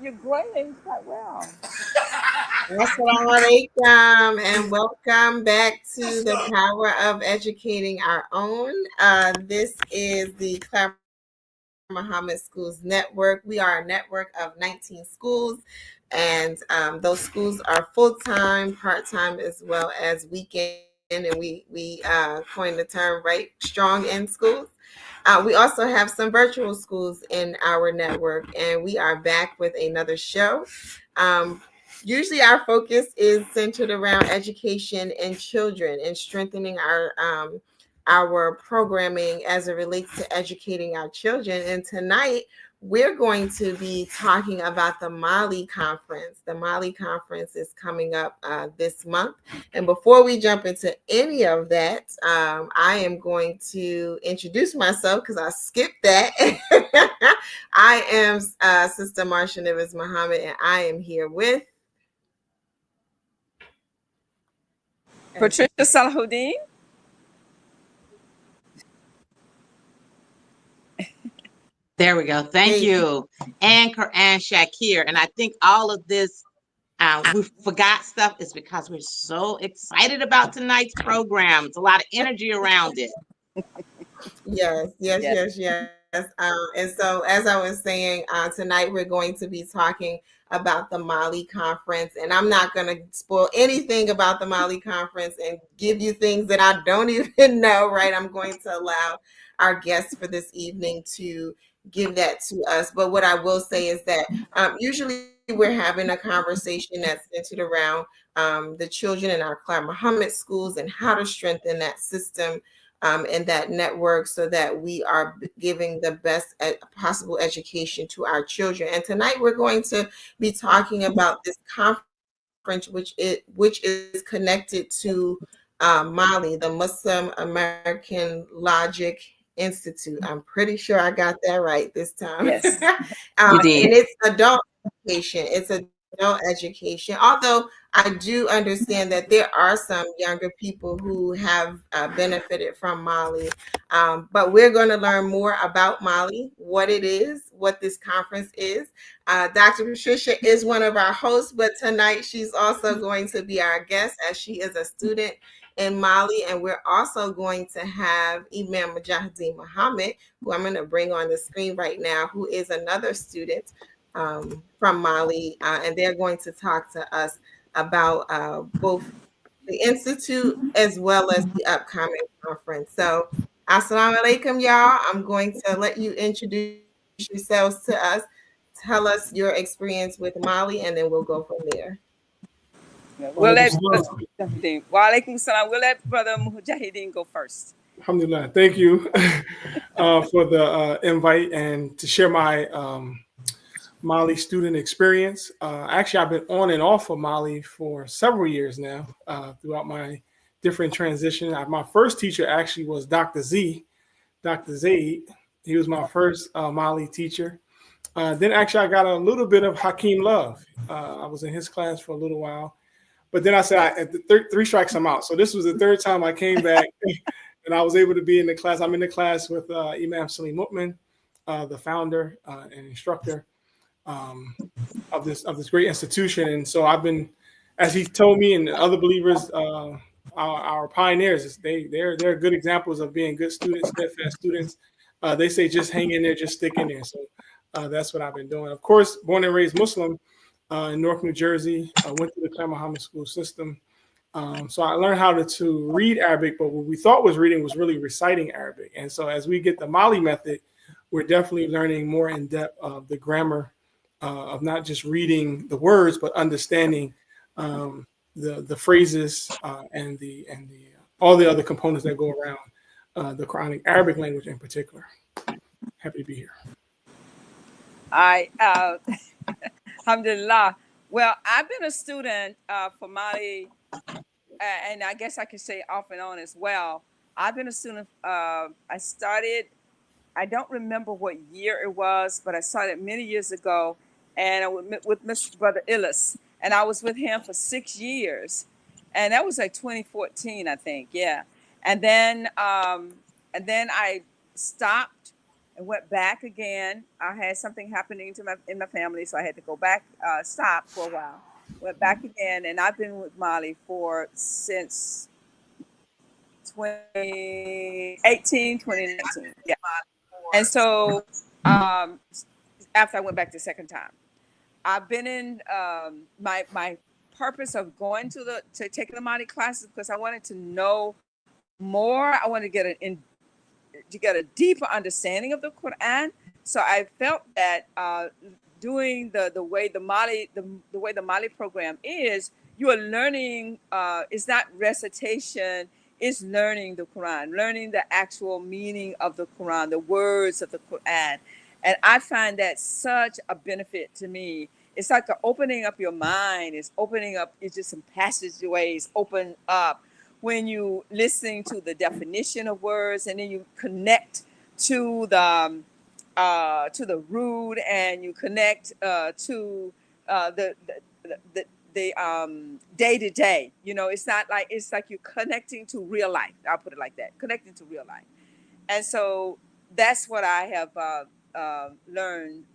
you're growing quite well. Assalamu alaikum and welcome back to the power of educating our own. This is the Clara Mohammed Schools Network. We are a network of 19 schools, and those schools are full-time, part-time, as well as weekend. And we coined the term right strong in schools. We also have some virtual schools in our network, and we are back with another show. Um, Usually, our focus is centered around education and children and strengthening our programming as it relates to educating our children. And tonight, we're going to be talking about the Mali conference. The Mali conference is coming up this month. And before we jump into any of that, I am going to introduce myself because I skipped that. I am Sister Marsha Nivas Muhammad, and I am here with Patricia Salahuddin. There we go. Thank Hey. you. Anchor and Shakir. And I think all of this, we forgot stuff is because we're so excited about tonight's program. It's a lot of energy around it. Yes, yes, Yes. yes, yes. And so, as I was saying, tonight we're going to be talking about the Mali conference. And I'm not going to spoil anything about the Mali conference and give you things that I don't even know, right? I'm going to allow our guests for this evening to give that to us. But what I will say is that usually we're having a conversation that's centered around the children in our Clara Muhammad schools and how to strengthen that system and that network so that we are giving the best possible education to our children. And tonight we're going to be talking about this conference, which is connected to Mali, the Muslim American Logic Institute. I'm pretty sure I got that right this time. Yes. You And did. it's adult education. It's adult education. Although I do understand that there are some younger people who have benefited from Mali. But we're going to learn more about Mali, what it is, what this conference is. Dr. Patricia is one of our hosts, but tonight she's also going to be our guest as she is a student in Mali. And we're also going to have Imam Mujahideen Muhammad, who I'm going to bring on the screen right now, who is another student from Mali. And they're going to talk to us about both the Institute as well as the upcoming conference. So, Assalamu alaikum, y'all. I'm going to let you introduce yourselves to us. Tell us your experience with Mali, and then we'll go from there. We'll Walaikum let salam. Mujahideen. Wa alaikum salam. We'll let Brother Mujahideen go first. Alhamdulillah. Thank you for the invite and to share my Mali student experience. Actually, I've been on and off of Mali for several years now throughout my different transitions. My first teacher actually was Dr. Z, Dr. Zaid. He was my first Mali teacher. Then actually, I got a little bit of Hakeem Love. I was in his class for a little while. But then I said, at the three strikes, I'm out. So this was the third time I came back, and I was able to be in the class. I'm in the class with Imam Salim Mutman, the founder and instructor of this great institution. And so I've been, as he told me, and other believers, our pioneers, they're good examples of being good students, steadfast students. They say just hang in there, just stick in there. So that's what I've been doing. Of course, born and raised Muslim. In Newark, New Jersey. I went to the Clara Muhammad school system. So I learned how to read Arabic, but what we thought was reading was really reciting Arabic. And so as we get the Mali method, we're definitely learning more in depth of the grammar of not just reading the words, but understanding the phrases and the all the other components that go around the Quranic Arabic language in particular. Happy to be here. I Alhamdulillah. Well, I've been a student for Mali, and I guess I could say off and on as well. I've been a student. I started. I don't remember what year it was, but I started many years ago, and I with Mr. Brother Illis, and I was with him for 6 years, and that was like 2014, I think. Yeah, and then I stopped and went back again. I had something happening to my in my family, so I had to go back, stop for a while. Went back again, and I've been with Mali for since 2018, 2019. Yeah. And so after I went back the second time, I've been in my purpose of going to taking the Mali classes because I wanted to know more. I wanted to get a deeper understanding of the Quran. So I felt that doing the way the way the Mali program is, you are learning. It's not recitation. It's learning the Quran, learning the actual meaning of the Quran, the words of the Quran, and I find that such a benefit to me. It's like opening up your mind. It's opening up. It's just some passageways open up when you listening to the definition of words, and then you connect to the root, and you connect to the day to day. It's not like it's like you're connecting to real life. I'll put it like that, connecting to real life. And so that's what I have learned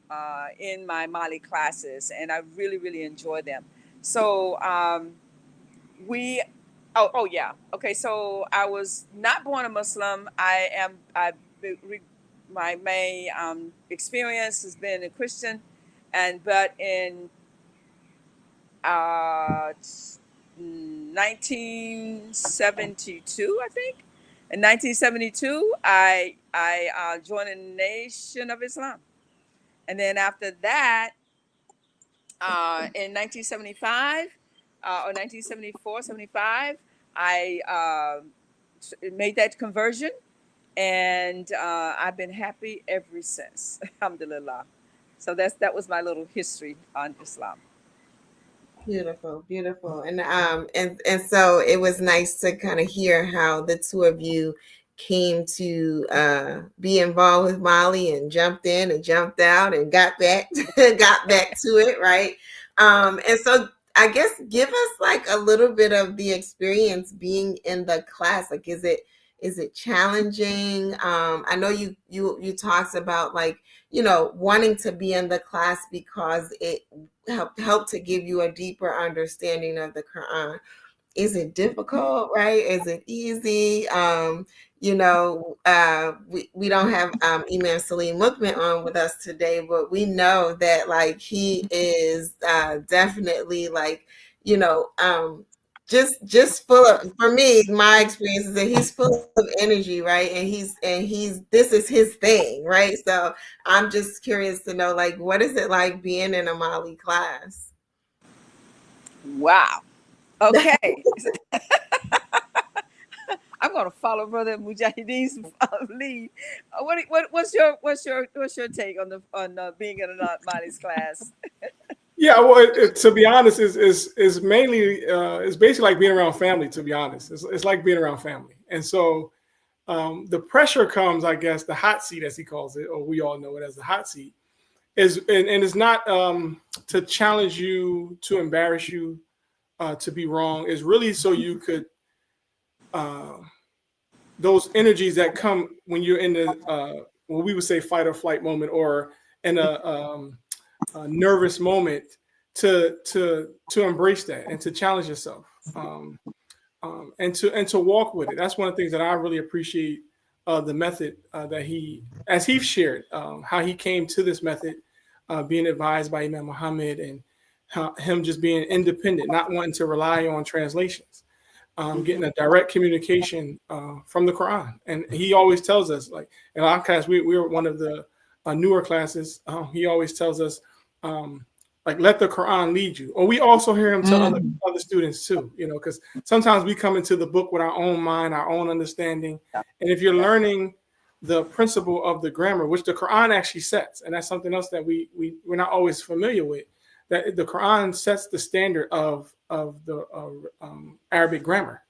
in my Mali classes, and I really, really enjoy them. So we oh yeah, okay, so I was not born a Muslim. My main experience has been a Christian, and but in 1972, I think, in 1972 I joined the Nation of Islam, and then after that in 1975 or 1974, 75, I made that conversion, and I've been happy ever since. Alhamdulillah. So that was my little history on Islam. Beautiful, beautiful. And so it was nice to kind of hear how the two of you came to be involved with Mali and jumped in and jumped out and got back got back to it, right? And so I guess give us like a little bit of the experience being in the class. Like, is it challenging? I know you talked about like, wanting to be in the class because it helped to give you a deeper understanding of the Quran. Is it difficult, right? Is it easy? We don't have Imam Salim Mukmin on with us today, but we know that like he is definitely like, just full of, for me, my experience is that he's full of energy, right? And he's this is his thing, right? So I'm just curious to know, like, what is it like being in a Mali class? Wow. Okay. I'm gonna follow Brother Mujahideen's lead. What's your take on being in a Mali's class? Yeah, well, to be honest, is mainly it's basically like being around family. To be honest, it's like being around family, and so the pressure comes, I guess, the hot seat, as he calls it, or we all know it as the hot seat, and it's not to challenge you, to embarrass you, to be wrong. It's really so you could those energies that come when you're in the what we would say fight or flight moment, or in a nervous moment, to embrace that and to challenge yourself, and to walk with it. That's one of the things that I really appreciate, the method that as he shared, how he came to this method, being advised by Imam Mohammed, and him just being independent, not wanting to rely on translations, getting a direct communication from the Quran. And he always tells us, like in our class, we were one of the newer classes. He always tells us, like, let the Quran lead you. Or we also hear him tell other students too, because sometimes we come into the book with our own mind, our own understanding. And if you're learning the principle of the grammar, which the Quran actually sets, and that's something else that we're not always familiar with, that the Quran sets the standard of the Arabic grammar.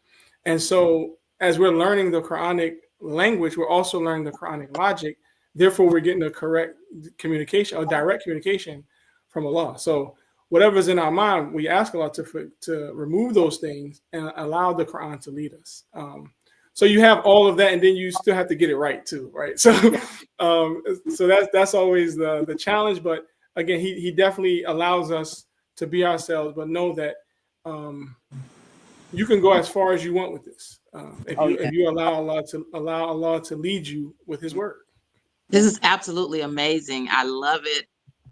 And so as we're learning the Quranic language, we're also learning the Quranic logic. Therefore, we're getting a correct communication, or direct communication from Allah. So whatever's in our mind, we ask Allah to remove those things and allow the Quran to lead us. So you have all of that, and then you still have to get it right too, right? So So that's always the challenge. But again, he definitely allows us to be ourselves, but know that you can go as far as you want with this Oh yeah. if you allow Allah to lead you with His word. This is absolutely amazing. I love it.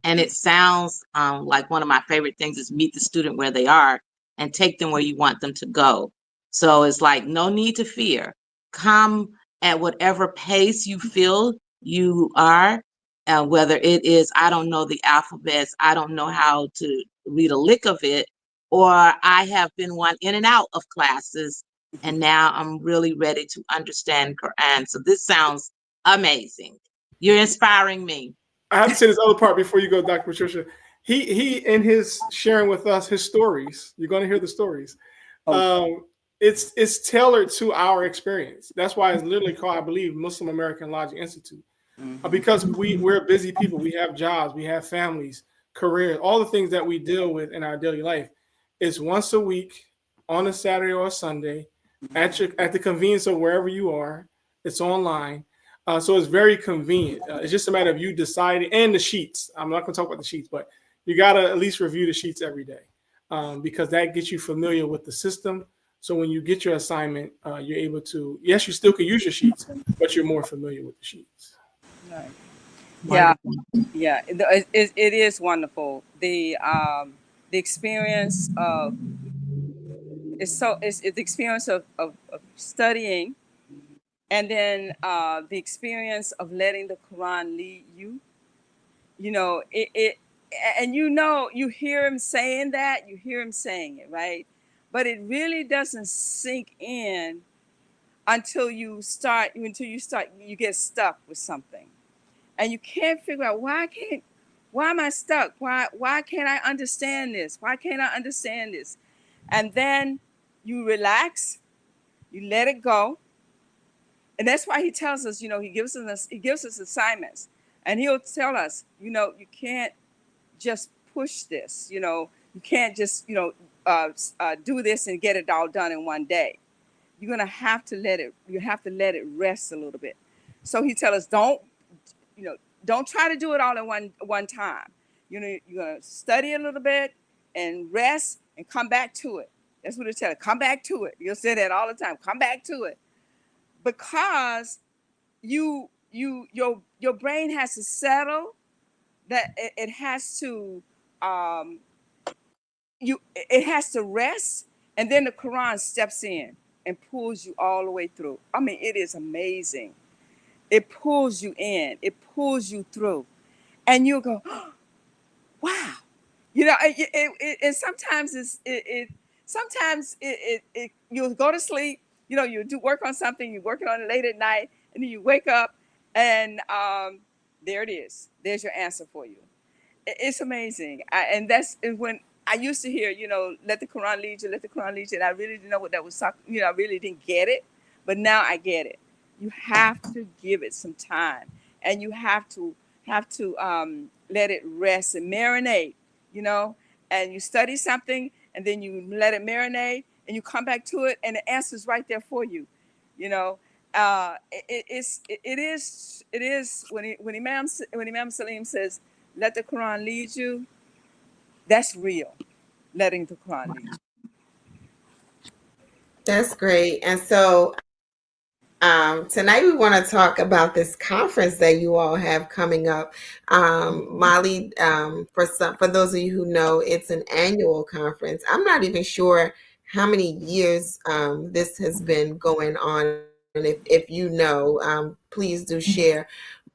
And it sounds like one of my favorite things is meet the student where they are and take them where you want them to go. So it's like no need to fear. Come at whatever pace you feel you are, whether it is, I don't know the alphabets, I don't know how to read a lick of it, or I have been one in and out of classes, and now I'm really ready to understand Quran. So this sounds amazing. You're inspiring me. I have to say this other part before you go, Dr. Patricia. He in his sharing with us his stories. You're going to hear the stories. Oh. It's tailored to our experience. That's why it's literally called, I believe, Muslim American Logic Institute. Because we're busy people. We have jobs, we have families, careers, all the things that we deal with in our daily life. It's once a week on a Saturday or a Sunday at the convenience of wherever you are. It's online. So it's very convenient. It's just a matter of you deciding, and the sheets. I'm not going to talk about the sheets, but you got to at least review the sheets every day because that gets you familiar with the system. So when you get your assignment, you're able to, yes, you still can use your sheets, but you're more familiar with the sheets. Right. Yeah, Wonderful. yeah. It is wonderful. The experience of it's the experience of studying, and then the experience of letting the Quran lead you. You know it, and you hear him saying that, you hear him saying it, right? But it really doesn't sink in until you get stuck with something, and you can't figure out why am I stuck? Why can't I understand this? Why can't I understand this? And then you relax, you let it go. And that's why he tells us, he gives us assignments. And he'll tell us, you can't just push this, you can't just, do this and get it all done in one day. You're gonna have to let it rest a little bit. So he tells us, don't try to do it all at one time. You're gonna study a little bit and rest and come back to it. That's what it tells. Come back to it. You'll say that all the time. Come back to it, because your brain has to settle. That it has to it has to rest, and then the Quran steps in and pulls you all the way through. I mean, it is amazing. It pulls you in. It pulls you through, and you go, oh, wow. And sometimes you'll go to sleep. You do work on something. You're working on it late at night, and then you wake up, and there it is. There's your answer for you. It's amazing. And that's when I used to hear, let the Quran lead you, let the Quran lead you. And I really didn't know what that was talking. I really didn't get it, but now I get it. You have to give it some time, and you have to let it rest and marinate. And you study something, and then you let it marinate, and you come back to it, and the answer's right there for you. You know, it is when Imam Salim says, "Let the Quran lead you." That's real. Letting the Quran lead you. That's great. And so tonight we want to talk about this conference that you all have coming up. Molly, for those of you who know, it's an annual conference. I'm not even sure how many years this has been going on. And if you know, please do share.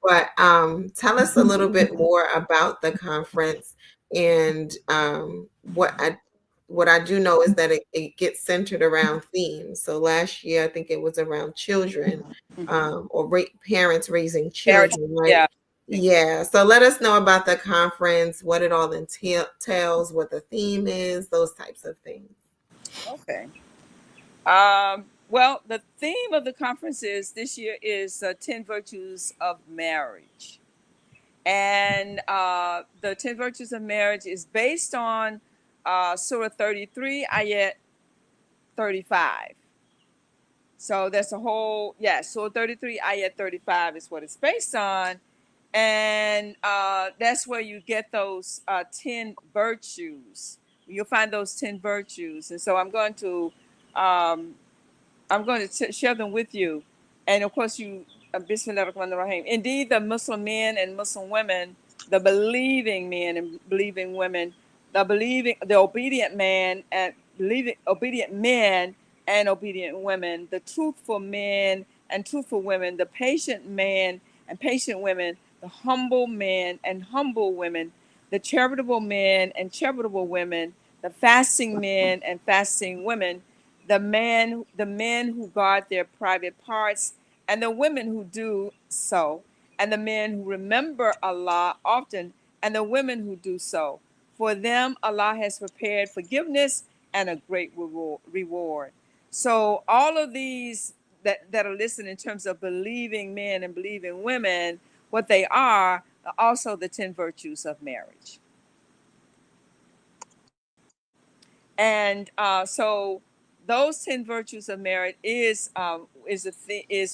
But tell us a little bit more about the conference, and what I do know is that it gets centered around themes. So last year, I think it was around children, or parents raising Parents, children, right? yeah. Yeah. So let us know about the conference, what it all entails, what the theme is, those types of things. Okay. Well, the theme of the conference this year is 10 Virtues of Marriage. And the 10 Virtues of Marriage is based on Surah 33, Ayat 35. So that's a whole, so 33 ayat 35 is what it's based on. And that's where you get those 10 virtues. You'll find those 10 virtues. And so um, share them with you. And of course, Bismillahirrahmanirrahim. Indeed, the Muslim men and Muslim women, the believing men and believing women, the obedient man and obedient men and obedient women, the truthful men and truthful women, the patient man and patient women, the humble men and humble women, the charitable men and charitable women, the fasting men and fasting women, the men who guard their private parts, and the women who do so, and the men who remember Allah often, and the women who do so. For them, Allah has prepared forgiveness and a great reward. So all of these that are listed in terms of believing men and believing women, what they are also the 10 virtues of marriage. And so those 10 virtues of marriage is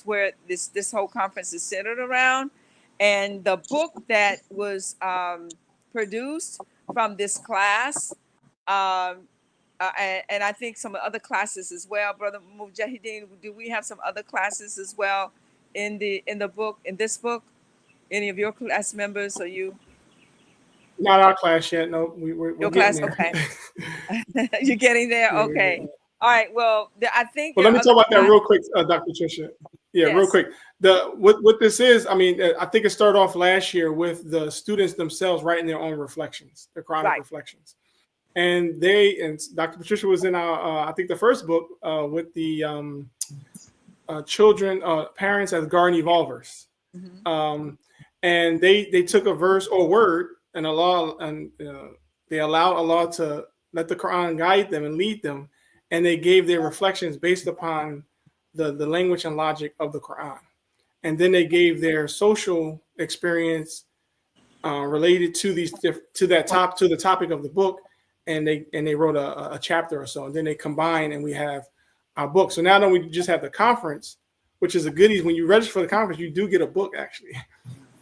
where this whole conference is centered around. And the book that was produced from this class, and I think some other classes as well, Brother Mujahideen, do we have some other classes as well in this book? Any of your class members or you? Not our class yet. No, we're Your getting class? there. Okay. You're getting there? Yeah, Okay. All right. Well, I think well, there let are me other talk about that classes. real quick, Dr. Patricia. Yeah, real Yes. quick. What this is, I mean, I think it started off last year with the students themselves writing their own reflections, their Quranic Right. reflections. And Dr. Patricia was in our, I think the first book with the parents as guardian evolvers. Mm-hmm. And they took a verse or word and they allowed Allah to let the Quran guide them and lead them, and they gave their reflections based upon the language and logic of the Quran, and then they gave their social experience related to the topic of the book, and they wrote a chapter or so, and then they combine, and we have our book. So now that we just have the conference, which is a goodies. When you register for the conference, you do get a book actually.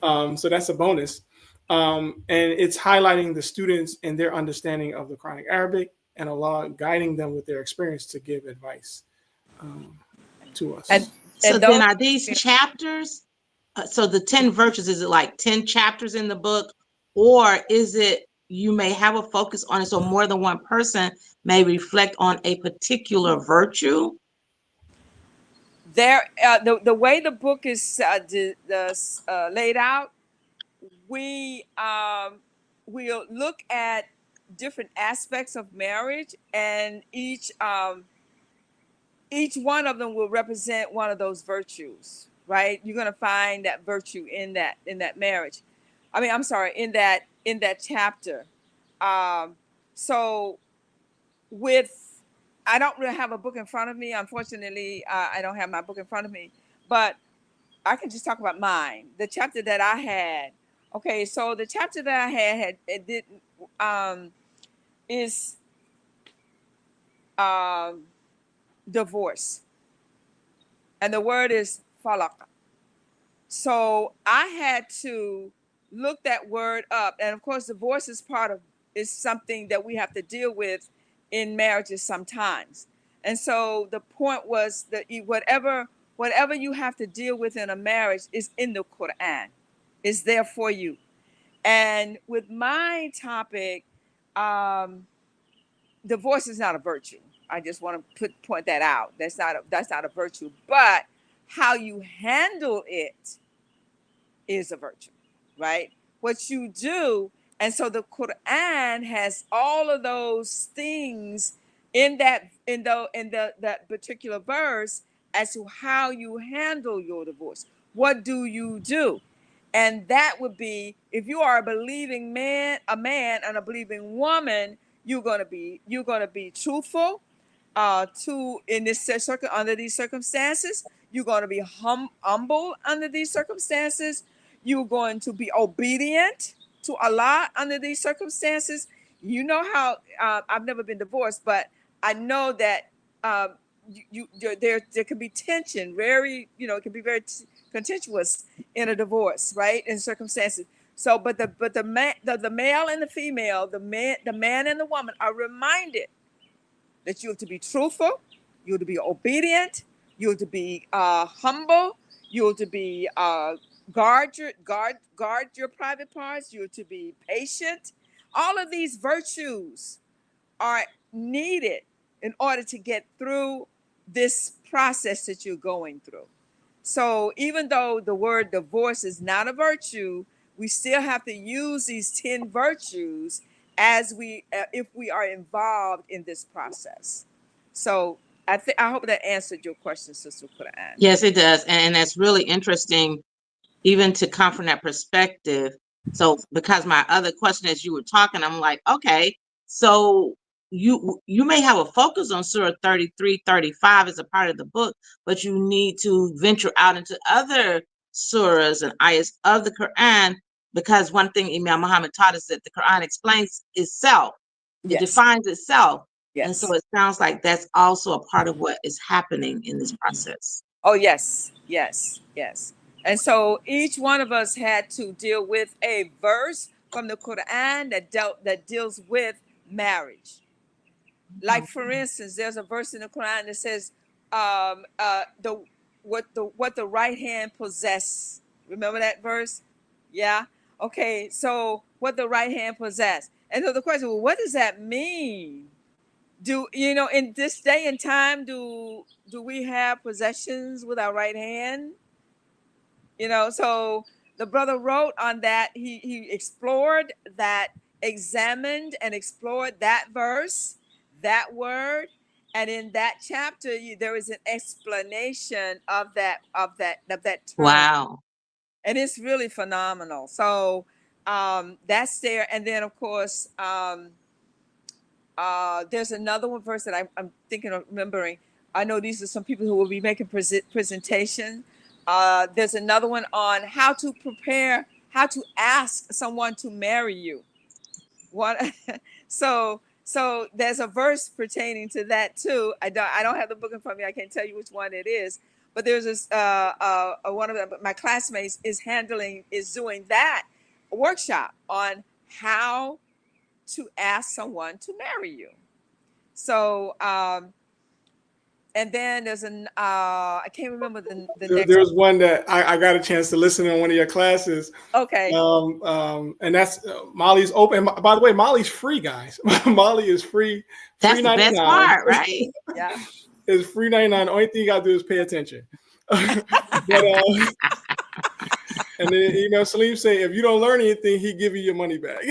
So that's a bonus. And it's highlighting the students and their understanding of the Quranic Arabic and Allah guiding them with their experience to give advice to us. So then are these chapters? So the 10 virtues, is it like 10 chapters in the book? Or is it you may have a focus on it so more than one person may reflect on a particular virtue? The way the book is laid out, we'll look at different aspects of marriage, and each one of them will represent one of those virtues, right? You're going to find that virtue in that marriage. I'm sorry, in that chapter. So I don't really have a book in front of me. Unfortunately, I don't have my book in front of me, but I can just talk about mine. The chapter that I had. Okay, so the chapter that I had is divorce, and the word is falaq. So I had to look that word up, and of course, divorce is something that we have to deal with in marriages sometimes. And so the point was that whatever you have to deal with in a marriage is in the Quran, is there for you. And with my topic, divorce is not a virtue. I just want to point that out. That's not a virtue, but how you handle it is a virtue, right? What you do. And so the Quran has all of those things in that particular verse as to how you handle your divorce. What do you do? And that would be, if you are a believing man and a believing woman, you're gonna be truthful under these circumstances. You're going to be humble under these circumstances. You're going to be obedient to Allah under these circumstances. You know how I've never been divorced, but I know that there can be tension, very, it can be very contentious in a divorce, right? In circumstances. So, but the man, the male and the female, the man and the woman are reminded that you have to be truthful, you have to be obedient, you have to be humble, you have to be guard your private parts, you have to be patient. All of these virtues are needed in order to get through this process that you're going through. So even though the word divorce is not a virtue, we still have to use these 10 virtues as if we are involved in this process. So I hope that answered your question, Sister Clara. Yes, it does. And that's really interesting, even to come from that perspective. So because my other question as you were talking, I'm like, okay, so you may have a focus on Surah 33, 35 as a part of the book, but you need to venture out into other surahs and ayahs of the Quran, because one thing Imam Muhammad taught us that the Quran explains itself. It defines itself. And so it sounds like that's also a part of what is happening in this process. Oh, yes. And so each one of us had to deal with a verse from the Quran that deals with marriage. Like, for instance, there's a verse in the Quran that says, what the right hand possess. Remember that verse? Yeah. Okay. So what the right hand possess, and so the question, well, what does that mean? In this day and time, do we have possessions with our right hand? So the brother wrote on that. He explored that, examined and explored that verse, that word, and in that chapter there is an explanation of that term. Wow. And it's really phenomenal. So that's there. And then of course there's another one verse that I'm thinking of remembering. I know these are some people who will be making presentation. There's another one on how to ask someone to marry you. What? So there's a verse pertaining to that too. I don't have the book in front of me. I can't tell you which one it is. But there's this one of my classmates is doing that workshop on how to ask someone to marry you. So and then there's I can't remember the next. There's one that I got a chance to listen in one of your classes. Okay. And that's Molly's open. By the way, Molly's free, guys. Molly is free. That's the best part, right? Yeah. It's free 99. Only thing you gotta do is pay attention. But and then Imam Salim say, if you don't learn anything, he give you your money back.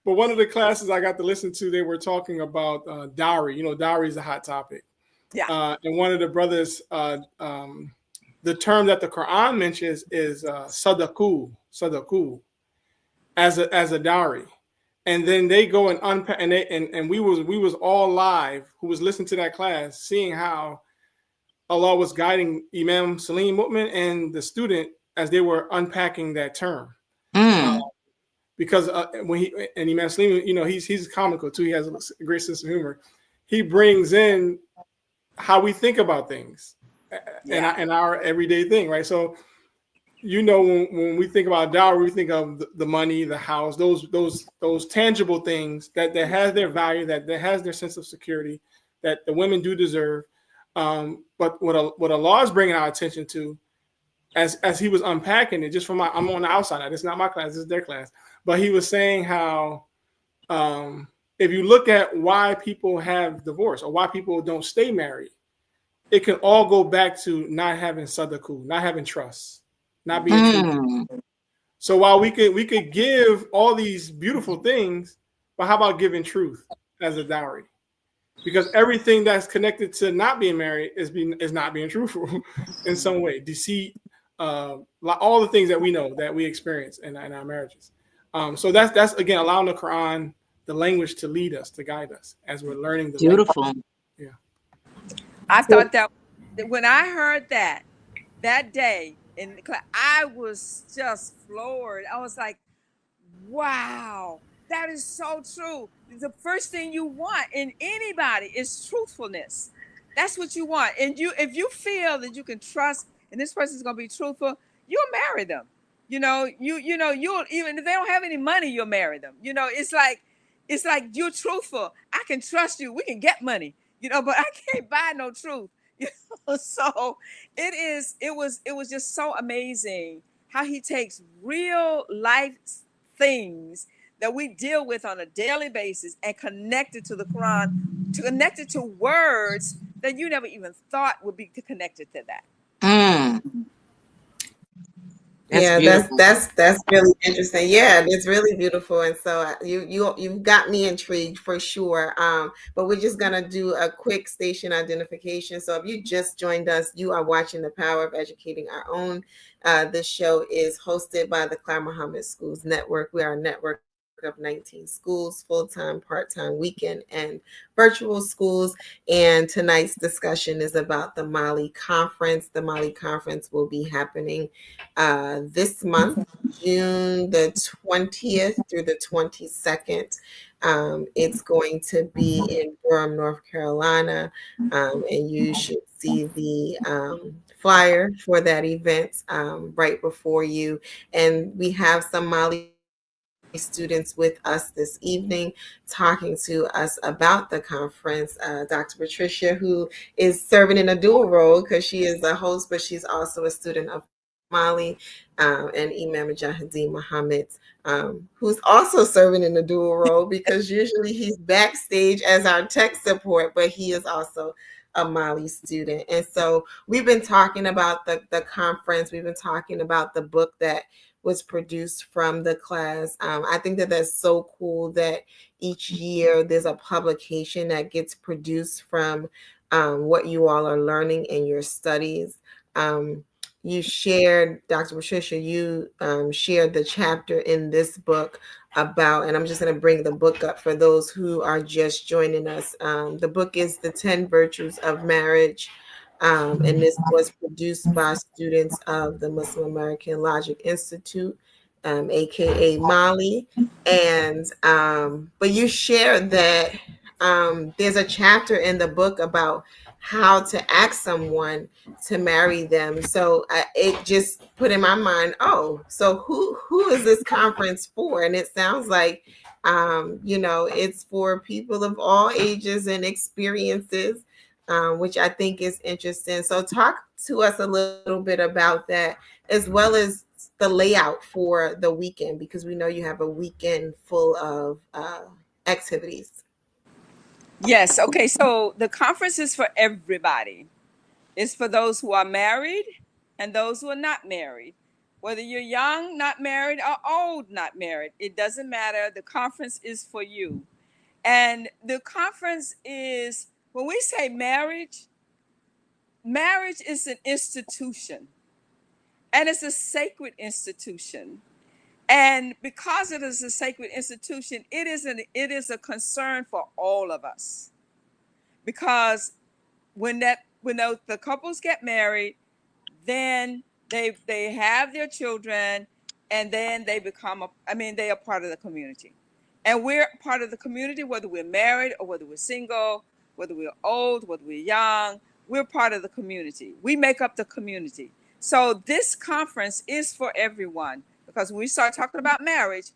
But one of the classes I got to listen to, they were talking about dowry. Dowry is a hot topic. Yeah. And one of the brothers, the term that the Quran mentions is sadaku, as a dowry. And then they go and unpack, and we was all live who was listening to that class, seeing how Allah was guiding Imam Salim Mu'min and the student as they were unpacking that term. Because when Imam Salim, he's comical too. He has a great sense of humor. He brings in how we think about things and our everyday thing, right? So, when we think about dowry, we think of the money, the house, those tangible things that has their value, that has their sense of security, that the women do deserve. But what Allah is bringing our attention to, as he was unpacking it, just I'm on the outside. It's not my class, this is their class. But he was saying how if you look at why people have divorce or why people don't stay married, it can all go back to not having sadaku, not having trust, not being true. So while we could give all these beautiful things, but how about giving truth as a dowry? Because everything that's connected to not being married is not being truthful in some way. Deceit, all the things that we know that we experience in our marriages. So that's again allowing the Quran, the language, to lead us, to guide us as we're learning the beautiful language. Yeah. I thought that when I heard that day in the class, I was just floored. I was like, wow. That is so true. The first thing you want in anybody is truthfulness. That's what you want. And if you feel that you can trust and this person's gonna be truthful, you'll marry them. You'll, even if they don't have any money, you'll marry them. It's like you're truthful. I can trust you. We can get money, but I can't buy no truth. So it was just so amazing how he takes real life things that we deal with on a daily basis and connect it to the Quran, to connect it to words that you never even thought would be connected to that. Mm, that's Yeah, beautiful. that's really interesting. Yeah, it's really beautiful, and so you've got me intrigued for sure. But we're just gonna do a quick station identification. So if you just joined us, you are watching The Power of Educating Our Own. This show is hosted by the Clara Muhammad Schools Network. We are a network of 19 schools, full-time, part-time, weekend, and virtual schools. And tonight's discussion is about the Mali Conference. The Mali Conference will be happening this month, June the 20th through the 22nd. It's going to be in Durham, North Carolina, and you should see the flyer for that event right before you. And we have some Mali students with us this evening talking to us about the conference. Dr. Patricia, who is serving in a dual role because she is a host, but she's also a student of Mali, and Imam Mujahideen Mohammed, who's also serving in a dual role because usually he's backstage as our tech support, but he is also a Mali student. And so we've been talking about the conference. We've been talking about the book that was produced from the class. I think that that's so cool that each year there's a publication that gets produced from what you all are learning in your studies. You shared, Dr. Patricia, you shared the chapter in this book about, and I'm just going to bring the book up for those who are just joining us. The book is The 10 Virtues of Marriage. And this was produced by students of the Muslim American Logic Institute, aka Mali. And but you shared that there's a chapter in the book about how to ask someone to marry them. So it just put in my mind, oh, so who is this conference for? And it sounds like it's for people of all ages and experiences, which I think is interesting. So talk to us a little bit about that, as well as the layout for the weekend, because we know you have a weekend full of activities. Yes. Okay. So the conference is for everybody. It's for those who are married and those who are not married. Whether you're young, not married, or old, not married, it doesn't matter. The conference is for you. And the conference is, when we say marriage, marriage is an institution, and it's a sacred institution. And because it is a sacred institution, it is a concern for all of us. Because when the couples get married, then they have their children, and then they are part of the community. And we're part of the community, whether we're married or whether we're single, whether we're old, whether we're young. We're part of the community. We make up the community. So this conference is for everyone, because when we start talking about marriage,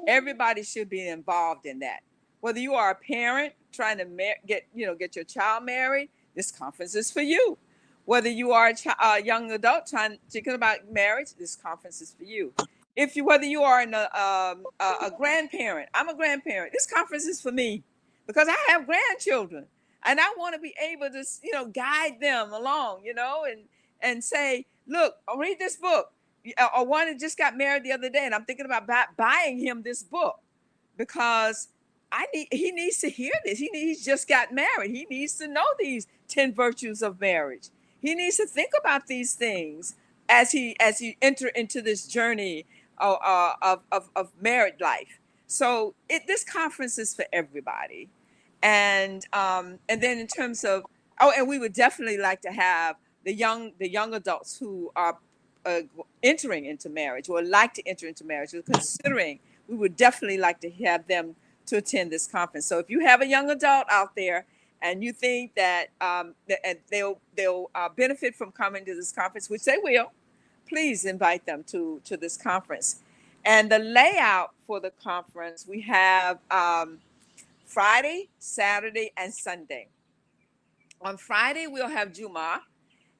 everybody should be involved in that. Whether you are a parent trying to get your child married, this conference is for you. Whether you are a young adult thinking about marriage, this conference is for you. Whether you are a grandparent, I'm a grandparent. This conference is for me, because I have grandchildren, and I want to be able to guide them along, and say, look, I'll read this book. Or one that just got married the other day, and I'm thinking about buying him this book, because he needs to hear this. He's just got married. He needs to know these 10 virtues of marriage. He needs to think about these things as he enter into this journey of married life. So this conference is for everybody. And then in terms of, and we would definitely like to have the young adults who are entering into marriage, or like to enter into marriage, or considering we would definitely like to have them to attend this conference. So if you have a young adult out there and you think that, and they'll benefit from coming to this conference, which they will, please invite them to this conference. And the layout for the conference, we have Friday, Saturday, and Sunday. On Friday, we'll have Juma,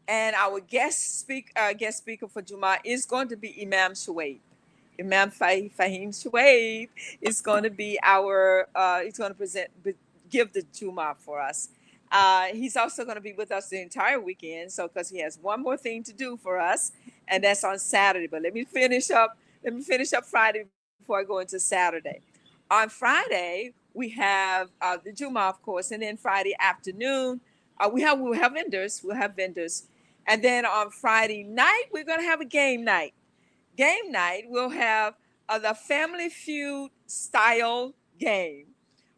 and our guest speaker for Juma is going to be Imam Shuaib. Imam Fahim Shuaib is going to be he's going to give the Juma for us. He's also going to be with us the entire weekend, so because he has one more thing to do for us, and that's on Saturday. But let me finish up Friday before I go into Saturday. On Friday, we have the Juma, of course, and then Friday afternoon, we'll have vendors. And then on Friday night, we're going to have a game night. Game night, we'll have the Family Feud style game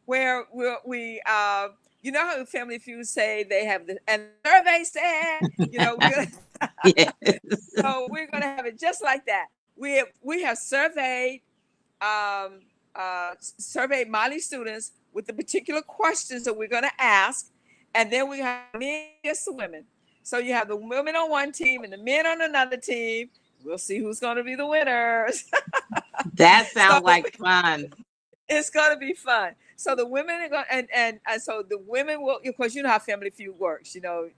where we you know how Family Feud say they have and the survey said, Yes. so we're gonna have it just like that. We have surveyed Mali students with the particular questions that we're gonna ask, and then we have men against the women. So you have the women on one team and the men on another team. We'll see who's going to be the winners. That sounds like fun. It's going to be fun. So the women are going, and so the women will, of course, you know how Family Feud works. You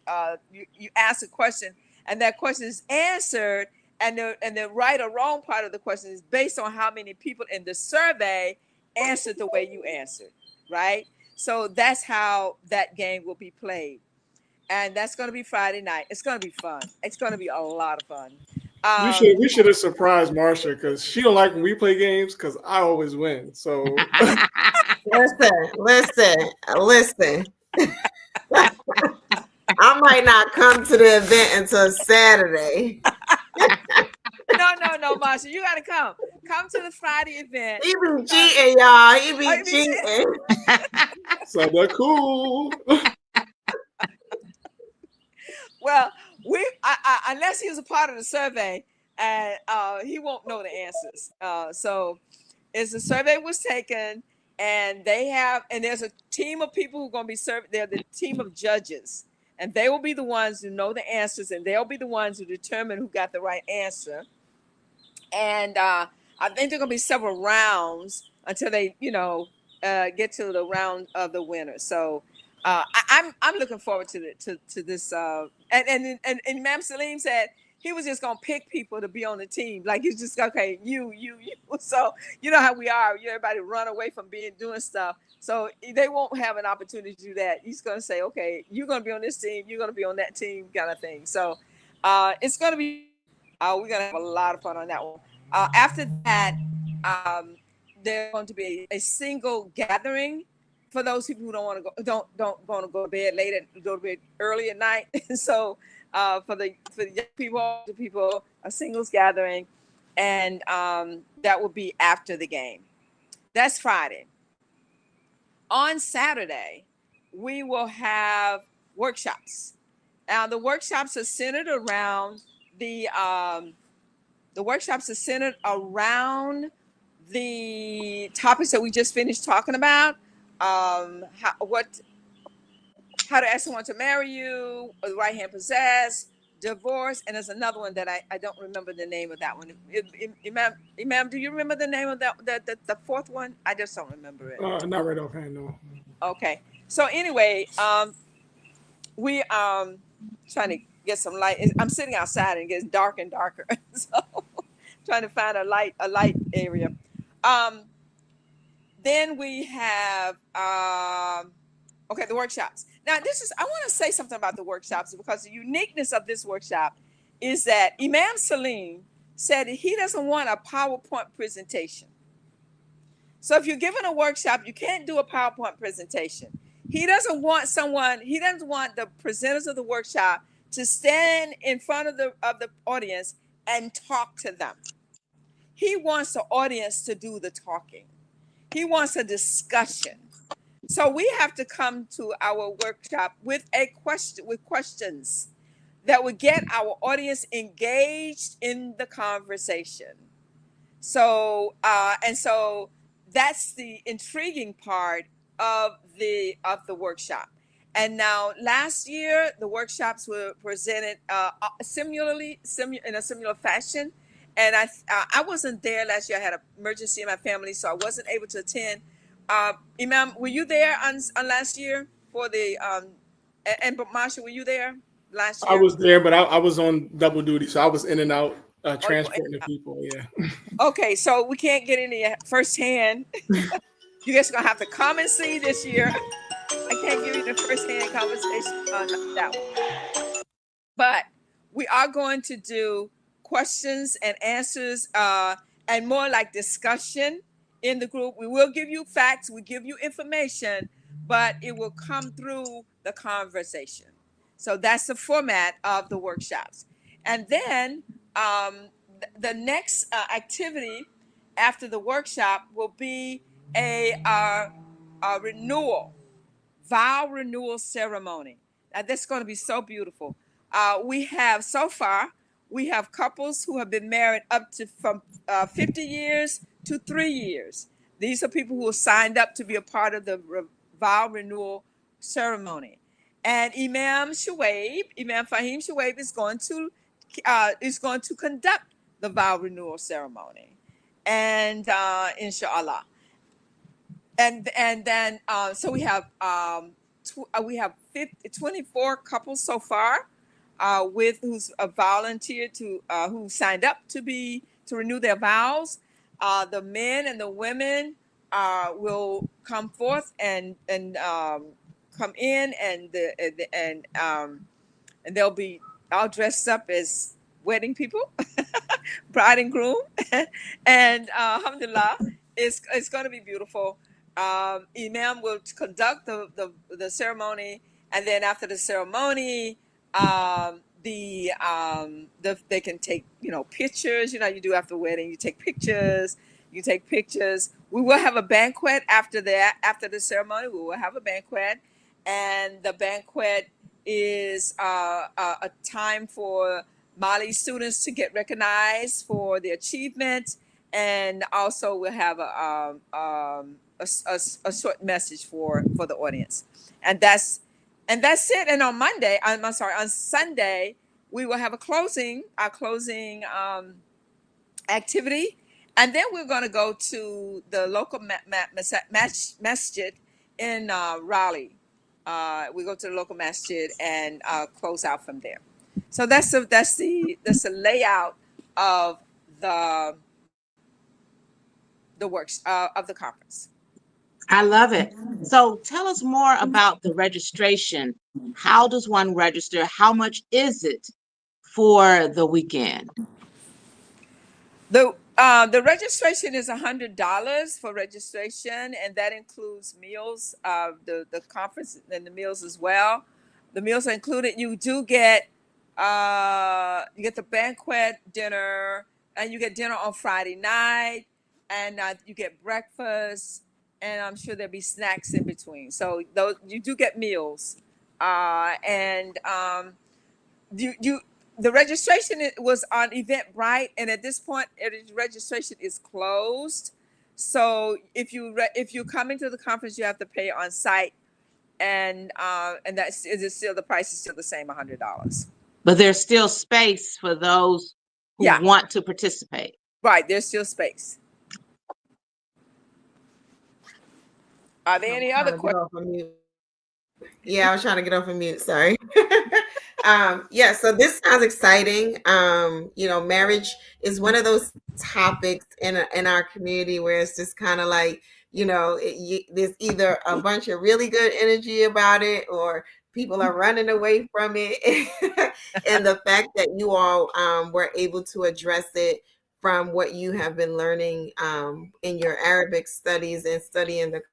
ask a question, and that question is answered, and the right or wrong part of the question is based on how many people in the survey answered the way you answered, right? So that's how that game will be played, and that's going to be Friday night. It's going to be fun. It's going to be a lot of fun. We should have surprised Marsha because she don't like when we play games because I always win. So listen. I might not come to the event until Saturday. No, Marsha, you got to come. Come to the Friday event. He be cheating, y'all. He be cheating. So they're cool. Well, unless he was a part of the survey, and he won't know the answers. So, the survey was taken, and there's a team of people who are going to be served. They're the team of judges, and they will be the ones who know the answers, and they'll be the ones who determine who got the right answer. And I think there are going to be several rounds until they, get to the round of the winner. So. I'm looking forward to this. And Imam Salim said he was just gonna pick people to be on the team. Like he's just okay, you. So you know how we are. Everybody run away from doing stuff. So they won't have an opportunity to do that. He's gonna say, okay, you're gonna be on this team. You're gonna be on that team, kind of thing. So it's gonna be. We're gonna have a lot of fun on that one. After that, there's going to be a single gathering. For those people who don't want to want to go to bed go to bed early at night. So for the young people, a singles gathering, and that will be after the game. That's Friday. On Saturday, we will have workshops. Now the workshops are centered around the topics that we just finished talking about. How to ask someone to marry you, the right hand possess, divorce, and there's another one that I don't remember the name of that one. Imam, do you remember the name of the fourth one? I just don't remember it. Not right offhand, no. Okay. So anyway, we trying to get some light. I'm sitting outside and it gets dark and darker, so trying to find a light area. Then we have the workshops. Now I want to say something about the workshops because the uniqueness of this workshop is that Imam Salim said he doesn't want a PowerPoint presentation. So if you're giving a workshop, you can't do a PowerPoint presentation. He doesn't want the presenters of the workshop to stand in front of the audience and talk to them. He wants the audience to do the talking. He wants a discussion. So we have to come to our workshop with questions that would get our audience engaged in the conversation. So that's the intriguing part of the workshop. And now, last year, the workshops were presented in a similar fashion. And I wasn't there last year. I had an emergency in my family, so I wasn't able to attend. Imam, were you there on last year for the and Marsha, were you there last I year? was there, but I was on double duty, so I was in and out Oh, you were transporting the people. Yeah. okay, so we can't get any firsthand. You guys are gonna have to come and see this year. I can't give you the firsthand conversation on that one. But we are going to do questions and answers, and more like discussion in the group. We will give you facts, we give you information, but it will come through the conversation. So that's the format of the workshops. And then the next activity after the workshop will be a renewal vow renewal ceremony. Now, that's going to be so beautiful. We have so far, we have couples who have been married up to from 50 years to 3 years. These are people who have signed up to be a part of the vow renewal ceremony. And Imam Fahim Shuaib is going to conduct the vow renewal ceremony, and inshallah. And then so we have 24 couples so far with who's volunteered who signed up to renew their vows. The men and the women will come forth and come in, and they'll be all dressed up as wedding people, bride and groom, and alhamdulillah, it's going to be beautiful. Imam will conduct the ceremony, and then after the ceremony, they can take pictures. You do after the wedding, you take pictures. You take pictures. We will have a banquet after that. After the ceremony, we will have a banquet, and the banquet is a time for Mali students to get recognized for their achievements, and also we'll have a short message for the audience, and that's it. And on Monday, I'm sorry, on Sunday, we will have our closing activity, and then we're going to go to the local masjid in Raleigh. We go to the local masjid and close out from there. So that's the layout of the works of the conference. I love it. So tell us more about the registration. How does one register? How much is it for the weekend? The registration is $100 for registration, and that includes meals, the conference and the meals as well. The meals are included. You get the banquet dinner, and you get dinner on Friday night, and you get breakfast, and I'm sure there'll be snacks in between. So those you do get meals, and you the registration was on Eventbrite, and at this point, registration is closed. So if you come into the conference, you have to pay on site, and that's is still the price is still the same, $100. But there's still space for those who want to participate. Right, there's still space. Are there any other questions? Yeah, I was trying to get off of mute. Sorry. Yeah, so this sounds exciting. Marriage is one of those topics in our community where it's just kind of like, there's either a bunch of really good energy about it, or people are running away from it. And the fact that you all were able to address it from what you have been learning in your Arabic studies and studying the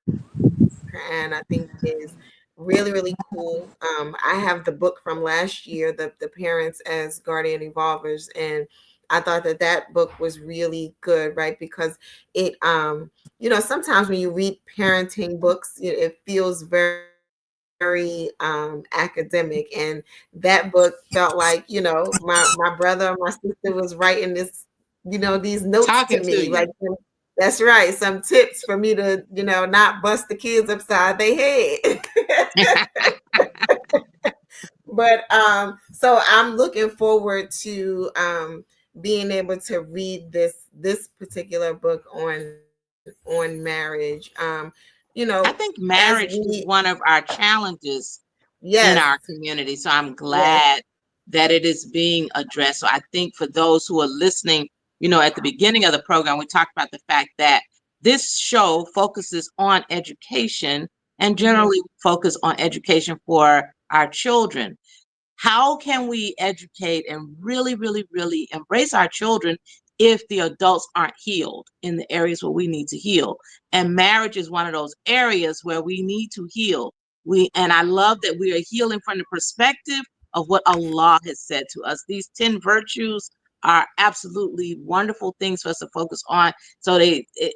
Quran, I think is really, really cool. I have the book from last year, the Parents as Guardian Evolvers, and I thought that book was really good, right? Because it, sometimes when you read parenting books, it feels very, very academic, and that book felt like, my brother or my sister was writing this these notes Talking to to me. you. Like, that's right, some tips for me to, not bust the kids upside their head. But so I'm looking forward to being able to read this particular book on marriage. I think As marriage is we one of our challenges in yes, our community. So I'm yes, glad that it is being addressed. So I think for those who are listening, at the beginning of the program, we talked about the fact that this show focuses on education and generally focus on education for our children. How can we educate and really, really, really embrace our children if the adults aren't healed in the areas where we need to heal? And marriage is one of those areas where we need to heal. And I love that we are healing from the perspective of what Allah has said to us. These 10 virtues are absolutely wonderful things for us to focus on. So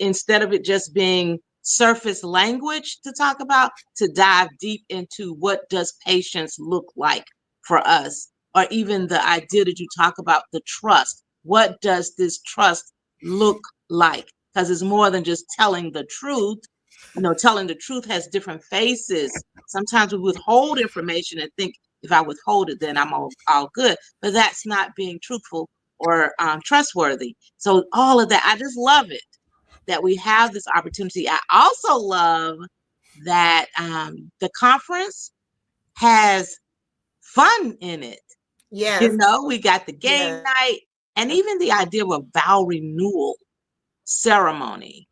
instead of it just being surface language to talk about, to dive deep into what does patience look like for us, or even the idea that you talk about, the trust. What does this trust look like? Because it's more than just telling the truth. Telling the truth has different faces. Sometimes we withhold information and think if I withhold it, then I'm all good. But that's not being truthful or trustworthy. So all of that, I just love it that we have this opportunity. I also love that the conference has fun in it. yes, We got the game yes. night and even the idea of a vow renewal ceremony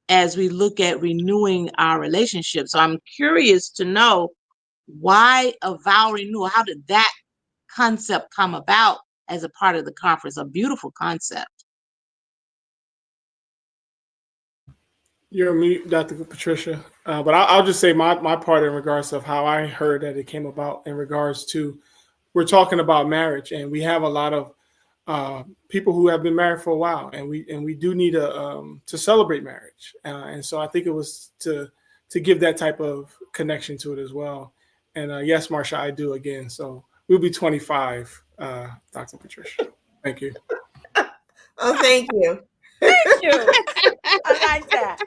as we look at renewing our relationship. So I'm curious to know why a vow renewal. How did that concept come about as a part of the conference? A beautiful concept. You're on mute, Dr. Patricia. But I'll just say my part in regards of how I heard that it came about in regards to we're talking about marriage, and we have a lot of people who have been married for a while, and we do need to celebrate marriage, and so I think it was to give that type of connection to it as well. And yes, Marsha, I do again. So we'll be 25, Dr. Patricia. Thank you. Oh, thank you. Thank you. I like that.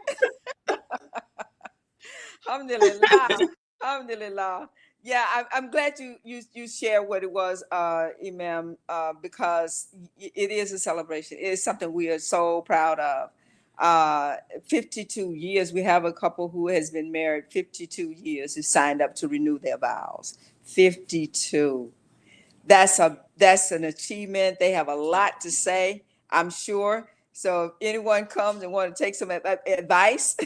Alhamdulillah. Alhamdulillah. Yeah, I'm glad you share what it was, Imam, because it is a celebration. It is something we are so proud of. 52 years. We have a couple who has been married 52 years who signed up to renew their vows. 52. That's an achievement. They have a lot to say, I'm sure. So if anyone comes and want to take some advice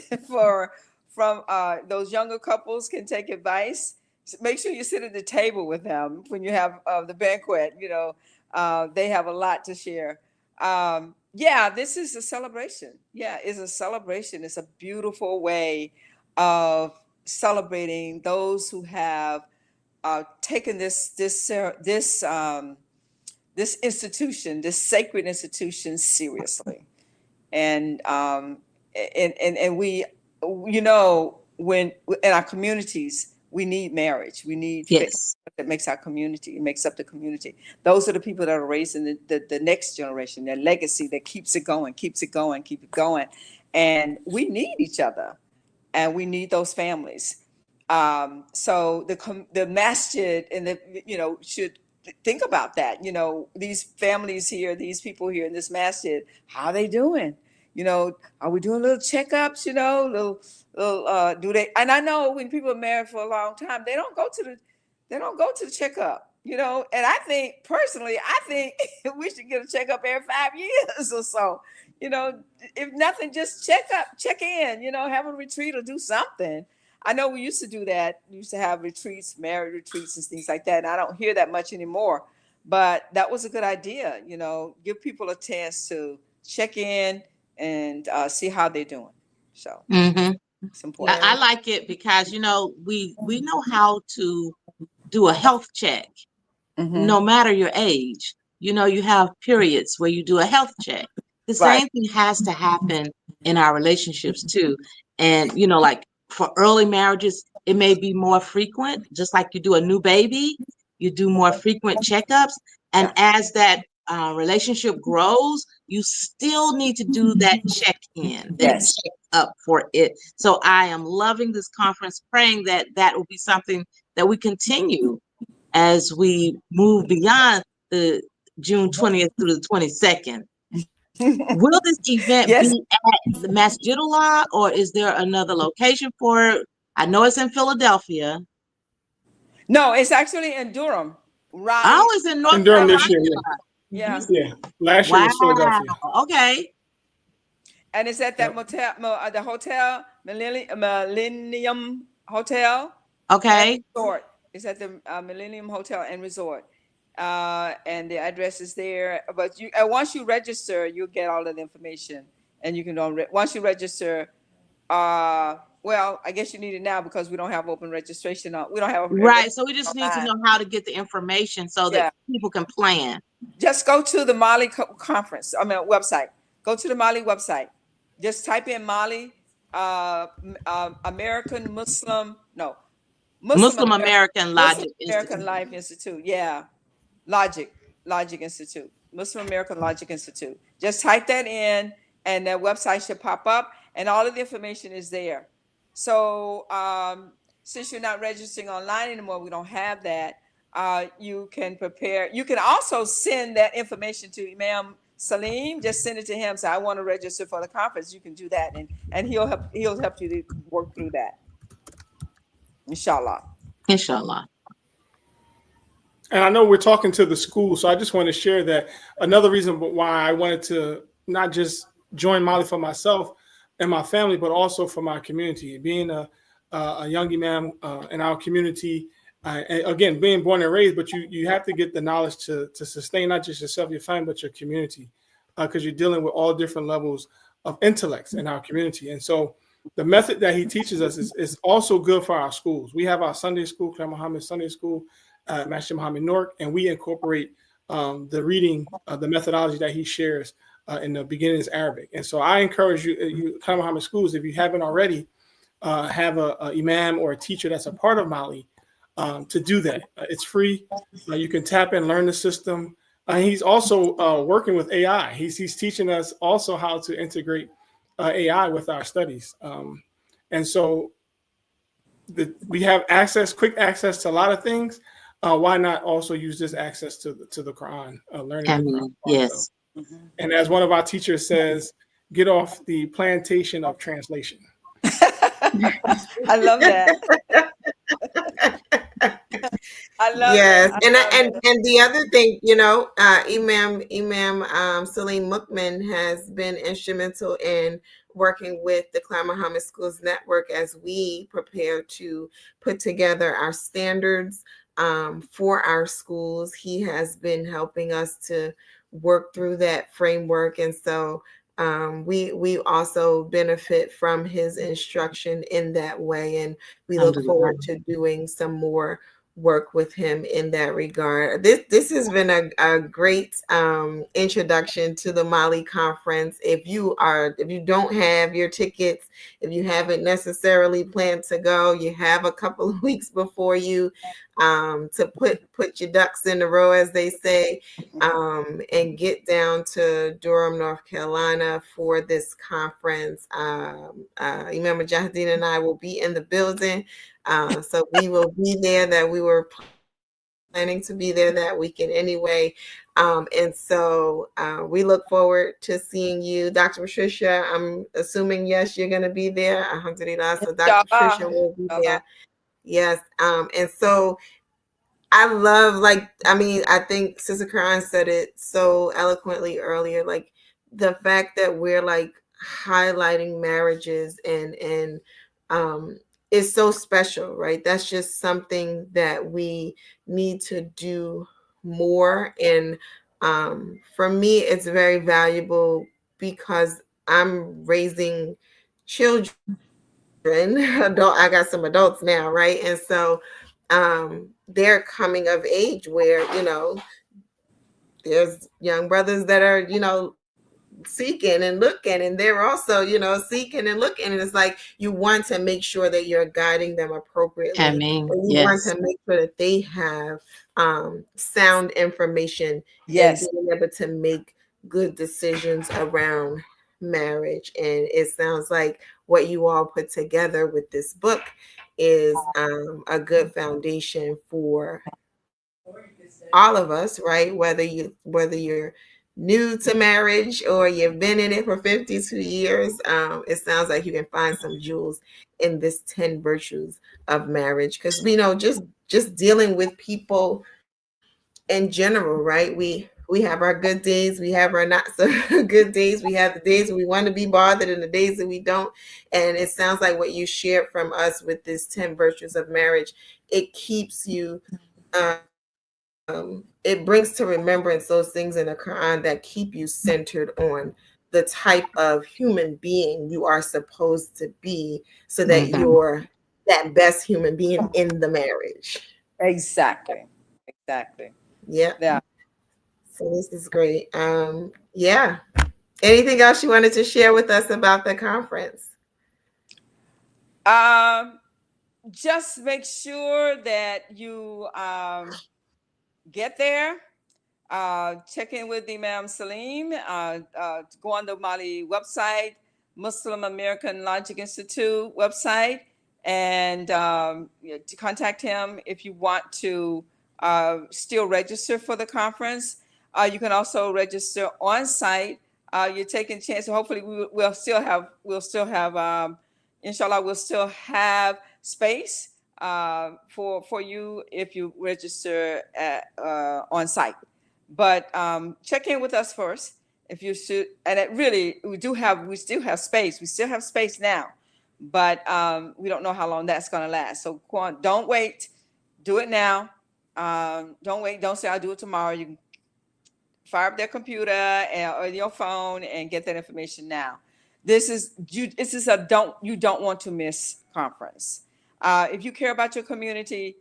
from those younger couples can take advice. Make sure you sit at the table with them when you have the banquet. They have a lot to share. Yeah, this is a celebration. Yeah, it's a celebration. It's a beautiful way of celebrating those who have taken this institution, this sacred institution, seriously. And we, when in our communities, we need marriage. We need Yes. that makes our community. It makes up the community. Those are the people that are raising the next generation, their legacy that keeps it going, keep it going. And we need each other, and we need those families. So the masjid and should think about that. These families here, these people here in this masjid, how are they doing? Are we doing little checkups? Little do they? And I know when people are married for a long time, they don't go to the checkup. And I think personally, we should get a checkup every 5 years or so. If nothing, just check in. Have a retreat or do something. I know we used to do that. We used to have retreats, marriage retreats and things like that. And I don't hear that much anymore. But that was a good idea. Give people a chance to check in and see how they're doing. So Mm-hmm. it's important. I like it because we know how to do a health check, no matter your age. You have periods where you do a health check. The Right. same thing has to happen in our relationships too. And like for early marriages, it may be more frequent, just like you do a new baby, you do more frequent checkups. And Yeah. as that relationship grows, you still need to do that check-in, that Yes. check up for it. So I am loving this conference, praying that that will be something that we continue as we move beyond the June 20th through the 22nd. Will this event Yes. be at the Masjidullah, or is there another location for it? I know it's in Philadelphia. No, it's actually in Durham, Raleigh. Oh, it's in North In Durham Carolina. this year, Yeah. yeah. Last year Wow. was Philadelphia. Okay. And it's at that motel, the hotel, Millennium Hotel and Okay. Resort. It's at the Millennium Hotel and Resort. And the address is there. But you, once you register, you'll get all of the information. And you can once you register, well, I guess you need it now because we don't have open registration on. We don't have Right. So we just need to online. know how to get the information so that Yeah. people can plan. Just go to the Mali conference. Website. Go to the Mali website. Just type in Mali, American Muslim, no, Muslim American Logic American Institute. Life Institute. Yeah, Logic Institute, Muslim American Logic Institute. Just type that in, and that website should pop up, and all of the information is there. So since you're not registering online anymore, we don't have that. You can prepare. You can also send that information to Imam Salim. Just send it to him. Say, I want to register for the conference. You can do that, and he'll help you to work through that. Inshallah. Inshallah. And I know we're talking to the school, so I just want to share that another reason why I wanted to not just join Mali for myself and my family, but also for my community. Being a young imam in our community, and again, being born and raised, but you have to get the knowledge to sustain not just yourself, your family, but your community, because you're dealing with all different levels of intellects in our community. And so the method that he teaches us is also good for our schools. We have our Sunday school, Clara Mohammed Sunday School, Master Mohammed Newark, and we incorporate the reading, the methodology that he shares in the beginning is Arabic. And so I encourage you Clara Mohammed schools, if you haven't already, have a imam or a teacher that's a part of Mali to do that. It's free. You can tap in, learn the system. He's also working with AI. He's teaching us also how to integrate AI with our studies. And so we have quick access to a lot of things. Why not also use this access to the Quran, learning the Quran? Yes. And as one of our teachers says, get off the plantation of translation. I love that. I love Yes, that. and the other thing, Imam Salim Mukman has been instrumental in working with the Clara Mohammed Schools Network as we prepare to put together our standards for our schools. He has been helping us to work through that framework, and so we also benefit from his instruction in that way, and we look forward to doing some more work with him in that regard. This has been a great introduction to the Mali conference. If you don't have your tickets, if you haven't necessarily planned to go, you have a couple of weeks before you to put your ducks in a row, as they say, and get down to Durham, North Carolina for this conference. Imam Mujahideen and I will be in the building. So we will be there. That we were planning to be there that weekend anyway. And so we look forward to seeing you. Dr. Patricia, I'm assuming, yes, you're going to be there. Alhamdulillah. So Dr. Patricia will be there. Yes. And so I love, I think Sister Karan said it so eloquently earlier, like the fact that we're like highlighting marriages and is so special, right? That's just something that we need to do more. And for me, it's very valuable because I'm raising children. I got some adults now, right? And so they're coming of age where, there's young brothers that are, seeking and looking, and they're also, seeking and looking, and it's like you want to make sure that you're guiding them appropriately, I and mean, you want yes. to make sure that they have sound information and Yes. being able to make good decisions around marriage. And it sounds like what you all put together with this book is a good foundation for all of us, right? Whether you're new to marriage or you've been in it for 52 years, it sounds like you can find some jewels in this 10 virtues of marriage. Because just dealing with people in general, right? We have our good days, we have our not so good days, we have the days we want to be bothered and the days that we don't. And it sounds like what you shared from us with this 10 virtues of marriage, it keeps you it brings to remembrance those things in the Quran that keep you centered on the type of human being you are supposed to be, so that Mhm. you're that best human being in the marriage. Exactly. Exactly. Yeah. Yeah. So this is great. Yeah. Anything else you wanted to share with us about the conference? Just make sure that you get there. Check in with Imam Salim. Go on the Mali website, Muslim American Logic Institute website, and to contact him if you want to still register for the conference. You can also register on site. You're taking chance. Hopefully, we'll still have, inshallah, we'll still have space for you if you register on site. But check in with us first if you should. And it really, we still have space. We still have space now, but we don't know how long that's going to last. So don't wait. Do it now. Don't wait. Don't say I'll do it tomorrow. You can fire up their computer or your phone and get that information now. This is a don't want to miss conference. If you care about your community,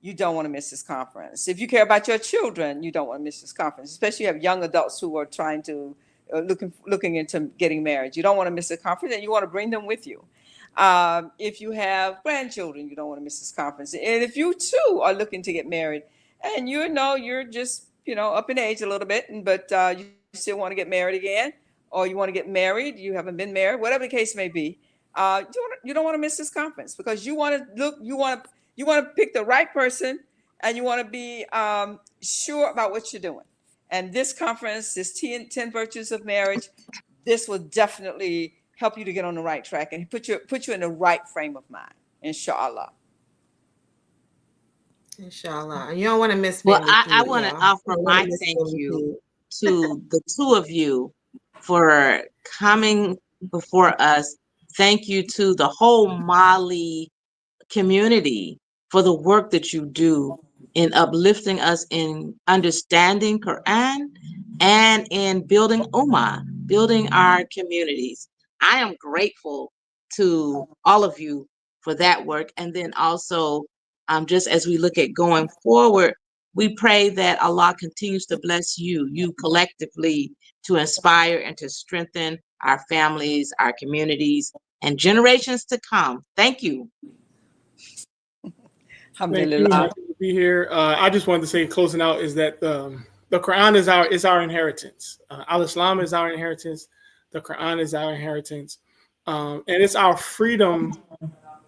you don't want to miss this conference. If you care about your children, you don't want to miss this conference. Especially if you have young adults who are trying to looking into getting married. You don't want to miss the conference, and you want to bring them with you. If you have grandchildren, you don't want to miss this conference. And if you too are looking to get married, and you're just up in age a little bit, but you still want to get married again, or you want to get married, you haven't been married, whatever the case may be, you don't want to miss this conference, because you want to pick the right person, and you want to be sure about what you're doing. And this conference, this 10 virtues of marriage, this will definitely help you to get on the right track and put you in the right frame of mind, inshallah. Inshallah. And you don't want to miss Well, family I feud, want to y'all. You offer don't want my to miss thank family you feud. to the two of you for coming before us. Thank you to the whole Mali community for the work that you do in uplifting us in understanding Quran and in building Ummah, building our communities. I am grateful to all of you for that work. And then also, just as we look at going forward, we pray that Allah continues to bless you collectively, to inspire and to strengthen our families, our communities, and generations to come. Thank you. Thank you. Alhamdulillah. Happy to be here. I just wanted to say, closing out, is that the Quran is our inheritance. Al Islam is our inheritance. The Quran is our inheritance, and it's our freedom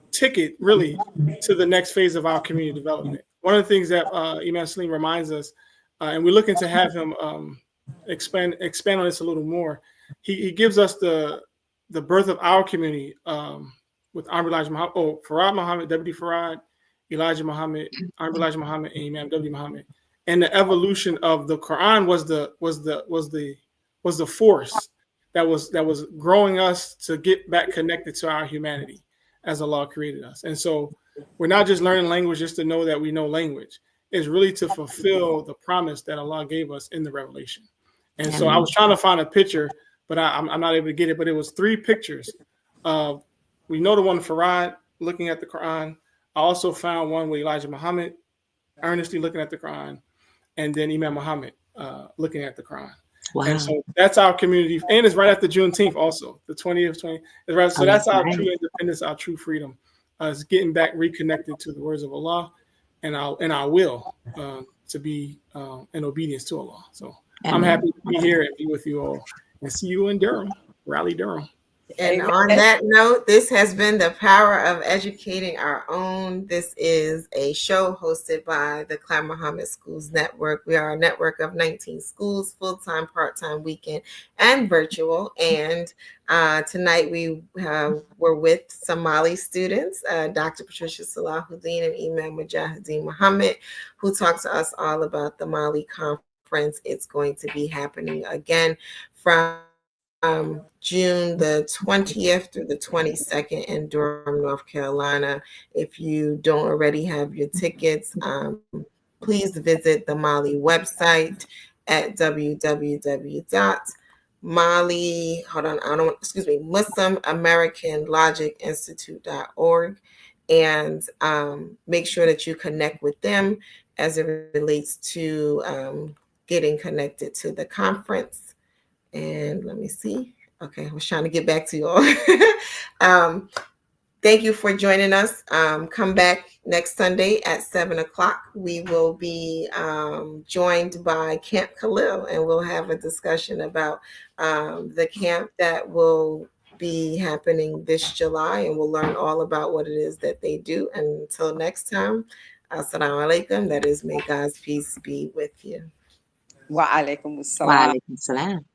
ticket, really, to the next phase of our community development. One of the things that Imam Salim reminds us, and we're looking to have him expand on this a little more. He gives us the birth of our community with Amr Elijah Muhammad, Farad Muhammad, Deputy Farad, Elijah Muhammad, Amr Elijah Muhammad, and Imam W. Muhammad. And the evolution of the Quran was the force that was growing us to get back connected to our humanity as Allah created us. And so we're not just learning language just to know that we know language. It's really to fulfill the promise that Allah gave us in the revelation. And so I was trying to find a picture, but I'm not able to get it. But it was 3 pictures. We know the one Farad looking at the Quran. I also found one with Elijah Muhammad earnestly looking at the Quran, and then Imam Muhammad looking at the Quran. And Wow. so that's our community, and it's right after Juneteenth also, the 20th, 20th. Is right. So Oh, that's that's our right. true independence, our true freedom. Is getting back reconnected to the words of Allah and our will to be in obedience to Allah. So I'm Amen. happy to be here and be with you all and see you in Durham, Raleigh, Durham. And Amen. on that note, this has been the Power of Educating Our Own. This is a show hosted by the Clara Muhammad Schools Network. We are a network of 19 schools, full-time, part-time, weekend, and virtual. And tonight we were with Somali students, Dr. Patricia Salahuddin and Imam Mujahideen Muhammad, who talked to us all about the Mali conference. It's going to be happening again from June the 20th through the 22nd in Durham, North Carolina. If you don't already have your tickets, please visit the Mali website at Muslim American Logic Institute.org, and make sure that you connect with them as it relates to getting connected to the conference. And let me see. Okay, I was trying to get back to you all. Thank you for joining us. Come back next Sunday at 7:00. We will be joined by Camp Khalil, and we'll have a discussion about the camp that will be happening this July, and we'll learn all about what it is that they do. And until next time, assalamu alaikum. That is, may God's peace be with you. Wa alaikum Wa assalam. alaikum salam.